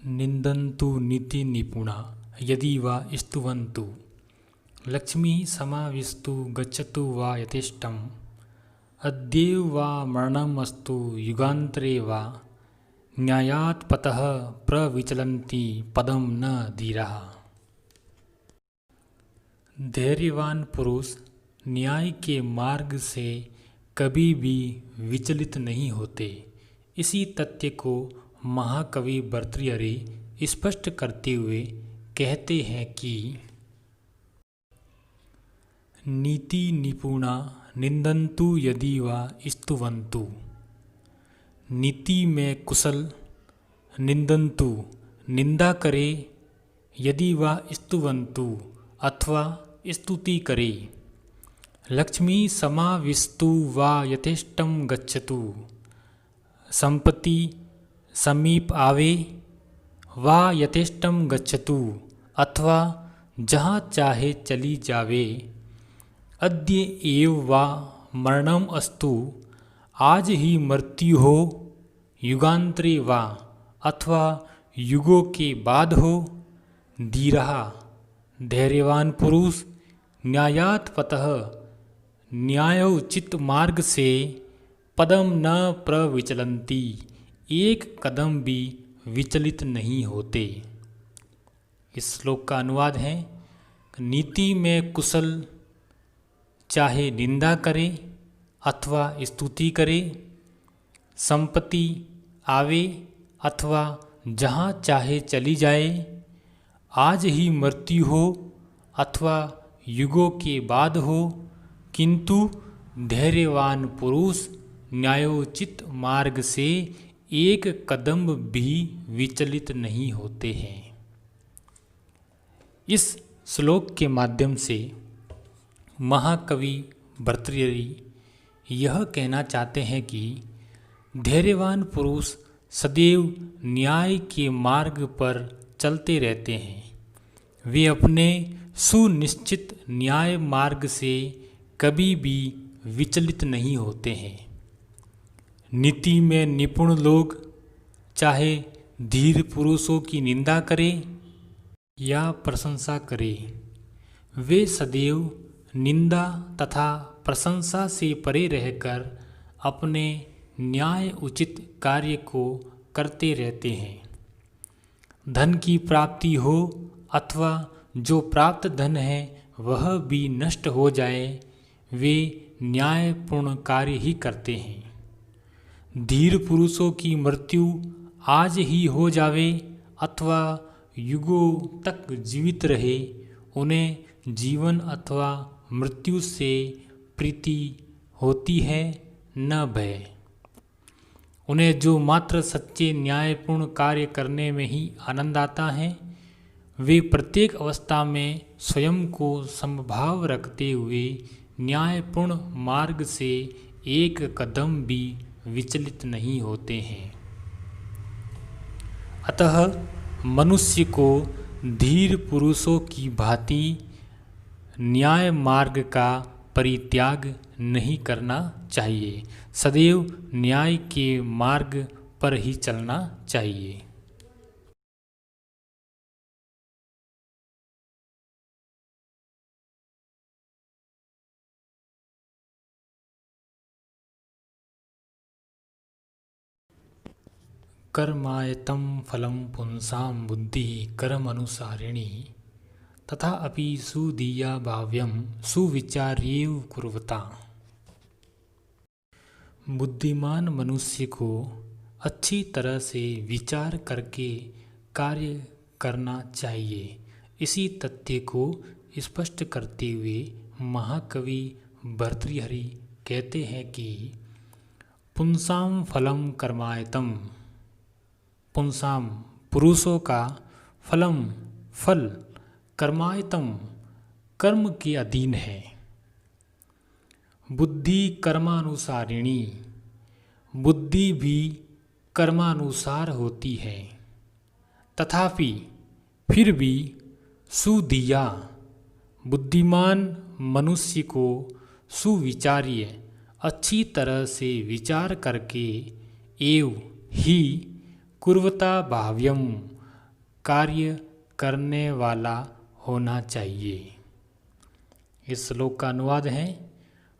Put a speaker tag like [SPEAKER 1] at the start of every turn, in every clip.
[SPEAKER 1] निन्दन्तु नीति निपुणा यदि वा स्तुवन्तु लक्ष्मीः समाविस्तु गच्छतु वा यथेष्टम् अद्यैव वा मरणमस्तु युगान्तरे वा न्यायात् पतः प्रविचलन्ति पदं न धीराः। धैर्यवान पुरुष न्याय के मार्ग से कभी भी विचलित नहीं होते। इसी तथ्य को महाकवि भर्तृहरि स्पष्ट करते हुए कहते हैं कि नीति निपुणा निन्दन्तु यदि वा स्तुवन्तु। नीति में कुशल निन्दन्तु निंदा करे, यदि वा स्तुवन्तु अथवा स्तुति करे। लक्ष्मी समाविस्तु वा यथेष्टं गच्छतु। संपत्ति समीप आवे वा यथेष्टं गच्छतु अथवा जहाँ चाहे चली जावे। अद्य एव वा मरणम अस्तु आज ही मृत्यु हो, युगांतरे वा अथवा युगों के बाद हो। धीरः धैर्यवान पुरुष न्यायात् पतः न्यायोचित मार्ग से पदम न प्रविचलन्ति एक कदम भी विचलित नहीं होते। इस श्लोक का अनुवाद है, नीति में कुशल चाहे निंदा करे अथवा स्तुति करे, संपत्ति आवे अथवा जहाँ चाहे चली जाए, आज ही मृत्यु हो अथवा युगों के बाद हो, किंतु धैर्यवान पुरुष न्यायोचित मार्ग से एक कदम भी विचलित नहीं होते हैं। इस श्लोक के माध्यम से महाकवि भर्तृहरि यह कहना चाहते हैं कि धैर्यवान पुरुष सदैव न्याय के मार्ग पर चलते रहते हैं। वे अपने सुनिश्चित न्याय मार्ग से कभी भी विचलित नहीं होते हैं। नीति में निपुण लोग चाहे धीर पुरुषों की निंदा करें या प्रशंसा करें, वे सदैव निंदा तथा प्रशंसा से परे रहकर अपने न्याय उचित कार्य को करते रहते हैं। धन की प्राप्ति हो अथवा जो प्राप्त धन है वह भी नष्ट हो जाए, वे न्यायपूर्ण कार्य ही करते हैं। धीर पुरुषों की मृत्यु आज ही हो जावे अथवा युगों तक जीवित रहे, उन्हें जीवन अथवा मृत्यु से प्रीति होती है न भय। उन्हें जो मात्र सच्चे न्यायपूर्ण कार्य करने में ही आनंद आता है, वे प्रत्येक अवस्था में स्वयं को समभाव रखते हुए न्यायपूर्ण मार्ग से एक कदम भी विचलित नहीं होते हैं। अतः मनुष्य को धीर पुरुषों की भांति न्याय मार्ग का परित्याग नहीं करना चाहिए, सदैव न्याय के मार्ग पर ही चलना चाहिए। कर्मायतं फलं पुंसां बुद्धिः कर्मानुसारिणी तथा अपि सुदीया भाव्यं सुविचार्यैव कुर्वता। बुद्धिमान मनुष्य को अच्छी तरह से विचार करके कार्य करना चाहिए। इसी तथ्य को स्पष्ट करते हुए महाकवि भर्तृहरि कहते हैं कि पुंसां फलं कर्मायतम। पुंसां पुरुषों का फलम फल कर्मायतम कर्म के अधीन है। बुद्धि कर्मानुसारिणी बुद्धि भी कर्मानुसार होती है। तथापि फिर भी सुधिया बुद्धिमान मनुष्य को सुविचार्य अच्छी तरह से विचार करके एव ही कुर्वता भाव्यम कार्य करने वाला होना चाहिए। इस श्लोक का अनुवाद है,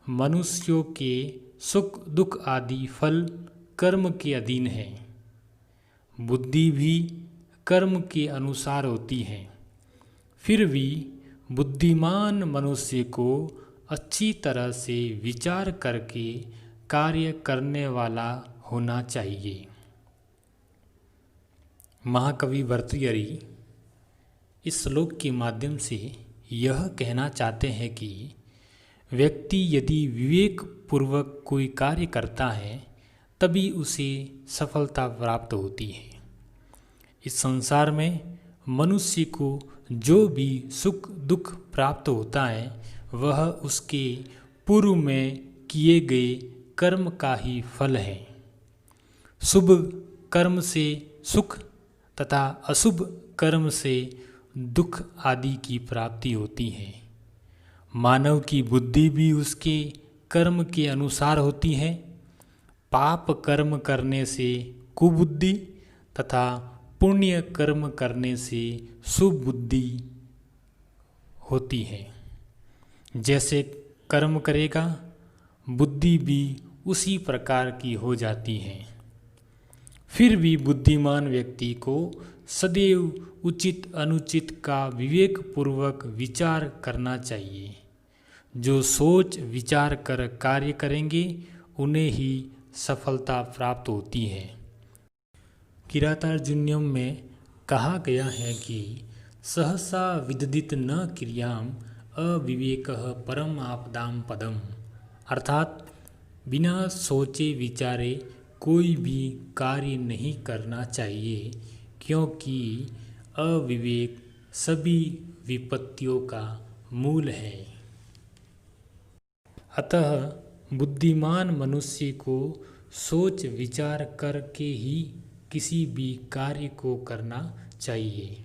[SPEAKER 1] मनुष्यों के सुख दुख आदि फल कर्म के अधीन है। बुद्धि भी कर्म के अनुसार होती है। फिर भी बुद्धिमान मनुष्य को अच्छी तरह से विचार करके कार्य करने वाला होना चाहिए। महाकवि भर्तृहरि इस श्लोक के माध्यम से यह कहना चाहते हैं कि व्यक्ति यदि विवेक पूर्वक कोई कार्य करता है तभी उसे सफलता प्राप्त होती है। इस संसार में मनुष्य को जो भी सुख दुख प्राप्त होता है वह उसके पूर्व में किए गए कर्म का ही फल है। शुभ कर्म से सुख तथा अशुभ कर्म से दुख आदि की प्राप्ति होती है। मानव की बुद्धि भी उसके कर्म के अनुसार होती है। पाप कर्म करने से कुबुद्धि तथा पुण्य कर्म करने से सुबुद्धि होती है। जैसे कर्म करेगा बुद्धि भी उसी प्रकार की हो जाती है। फिर भी बुद्धिमान व्यक्ति को सदैव उचित अनुचित का विवेक पूर्वक विचार करना चाहिए। जो सोच विचार कर कार्य करेंगे उन्हें ही सफलता प्राप्त होती है। किरातार्जुनीयम में कहा गया है कि सहसा विददित न क्रियाम अविवेकः परम आपदाम पदम, अर्थात बिना सोचे विचारे कोई भी कार्य नहीं करना चाहिए, क्योंकि अविवेक सभी विपत्तियों का मूल है। अतः बुद्धिमान मनुष्य को सोच विचार करके ही किसी भी कार्य को करना चाहिए।